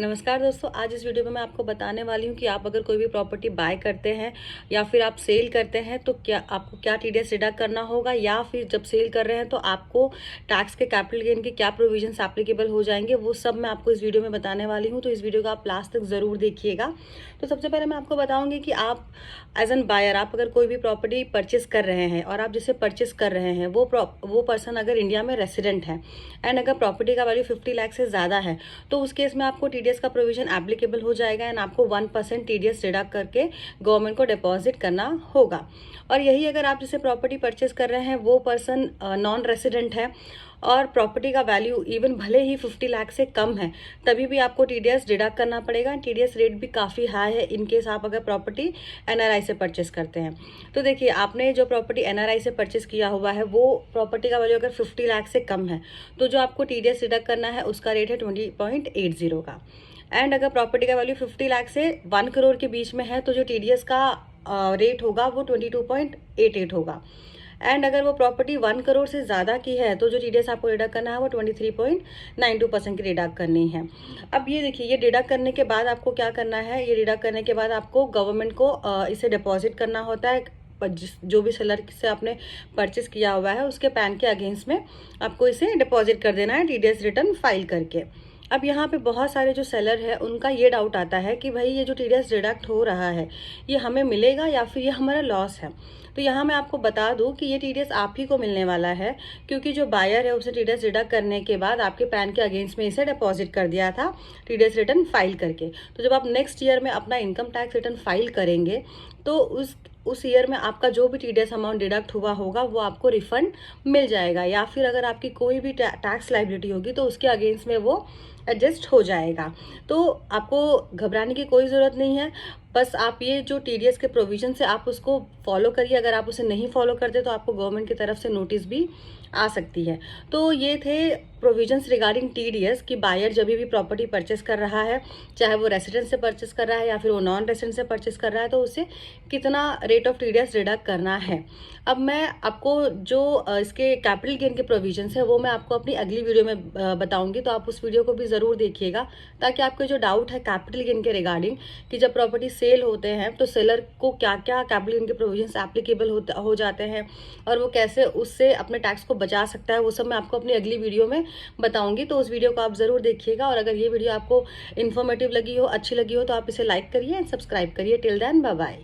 नमस्कार दोस्तों, आज इस वीडियो में मैं आपको बताने वाली हूँ कि आप अगर कोई भी प्रॉपर्टी बाय करते हैं या फिर आप सेल करते हैं तो क्या आपको क्या टीडीएस डिडक्ट करना होगा, या फिर जब सेल कर रहे हैं तो आपको टैक्स के कैपिटल गेन के क्या प्रोविजंस एप्लीकेबल हो जाएंगे, वो सब मैं आपको इस वीडियो में बताने वाली हूँ। तो इस वीडियो को आप लास्ट तक ज़रूर देखिएगा। तो सबसे पहले मैं आपको बताऊँगी कि आप एज एन बायर आप अगर कोई भी प्रॉपर्टी परचेस कर रहे हैं और आप जिसे परचेस कर रहे हैं वो पर्सन अगर इंडिया में रेसिडेंट है एंड अगर प्रॉपर्टी का वैल्यू 50 लाख से ज़्यादा है तो उस केस में आपको टीडीएस का प्रोविजन एप्लीकेबल हो जाएगा एंड आपको 1% टीडीएस डिडक्ट करके गवर्नमेंट को डिपॉजिट करना होगा। और यही अगर आप जिसे प्रॉपर्टी परचेस कर रहे हैं वो पर्सन नॉन रेसिडेंट है और प्रॉपर्टी का वैल्यू इवन भले ही 50 लाख से कम है तभी भी आपको टीडीएस डिडक्ट करना पड़ेगा। टीडीएस रेट भी काफ़ी हाई है इन केस आप अगर प्रॉपर्टी एनआरआई से परचेस करते हैं। तो देखिए, आपने जो प्रॉपर्टी एनआरआई से परचेस किया हुआ है वो प्रॉपर्टी का वैल्यू अगर 50 लाख से कम है तो जो आपको टीडीएस डिडक्ट करना है उसका रेट है 20.80 का। एंड अगर प्रॉपर्टी का वैल्यू 50 लाख से 1 करोड़ के बीच में है तो जो टीडीएस का रेट होगा वो 22.88 होगा। एंड अगर वो प्रॉपर्टी 1 करोड़ से ज़्यादा की है तो जो टीडीएस आपको डिडक्ट करना है वो 23.92% की डिडक्ट करनी है। अब ये देखिए, ये डिडक्ट करने के बाद आपको क्या करना है, ये डिडक्ट करने के बाद आपको गवर्नमेंट को इसे डिपॉजिट करना होता है। जो भी सेलर से आपने परचेस किया हुआ है उसके पैन के अगेंस्ट में आपको इसे डिपॉजिट कर देना है टीडीएस रिटर्न फाइल करके। अब यहाँ पे बहुत सारे जो सेलर है उनका ये डाउट आता है कि भाई ये जो टीडीएस डिडक्ट हो रहा है ये हमें मिलेगा या फिर ये हमारा लॉस है। तो यहाँ मैं आपको बता दूँ कि ये टीडीएस आप ही को मिलने वाला है, क्योंकि जो बायर है उसे टीडीएस डिडक्ट करने के बाद आपके पैन के अगेंस्ट में इसे डिपॉजिट कर दिया था टीडीएस रिटर्न फाइल करके। तो जब आप नेक्स्ट ईयर में अपना इनकम टैक्स रिटर्न फाइल करेंगे तो उस ईयर में आपका जो भी टीडीएस अमाउंट डिडक्ट हुआ होगा वो आपको रिफंड मिल जाएगा, या फिर अगर आपकी कोई भी टैक्स लायबिलिटी होगी तो उसके अगेंस्ट में वो एडजस्ट हो जाएगा। तो आपको घबराने की कोई ज़रूरत नहीं है, बस आप ये जो टीडीएस के प्रोविजन से आप उसको फॉलो करिए। अगर आप उसे नहीं फॉलो करते तो आपको गवर्नमेंट की तरफ से नोटिस भी आ सकती है। तो ये थे प्रोविजंस रिगार्डिंग टीडीएस कि बायर जब भी प्रॉपर्टी परचेस कर रहा है, चाहे वो रेसिडेंट से परचेस कर रहा है या फिर वो नॉन रेसिडेंट से परचेस कर रहा है, तो उसे कितना रेट ऑफ टीडीएस डिडक्ट करना है। अब मैं आपको जो इसके कैपिटल गेन के प्रोविजंस है वो मैं आपको अपनी अगली वीडियो में बताऊंगी, तो आप उस वीडियो को भी ज़रूर देखिएगा ताकि आपके जो डाउट है कैपिटल गेन के रिगार्डिंग कि जब प्रॉपर्टी सेल होते हैं तो सेलर को क्या क्या कैपिटल गेन के प्रोविजंस एप्लीकेबल हो जाते हैं और वो कैसे उससे अपने टैक्स को बचा सकता है, वो सब मैं आपको अपनी अगली वीडियो में बताऊंगी। तो उस वीडियो को आप ज़रूर देखिएगा और अगर ये वीडियो आपको इन्फॉर्मेटिव लगी हो, अच्छी लगी हो, तो आप इसे लाइक करिए एंड सब्सक्राइब करिए। Till then, bye bye.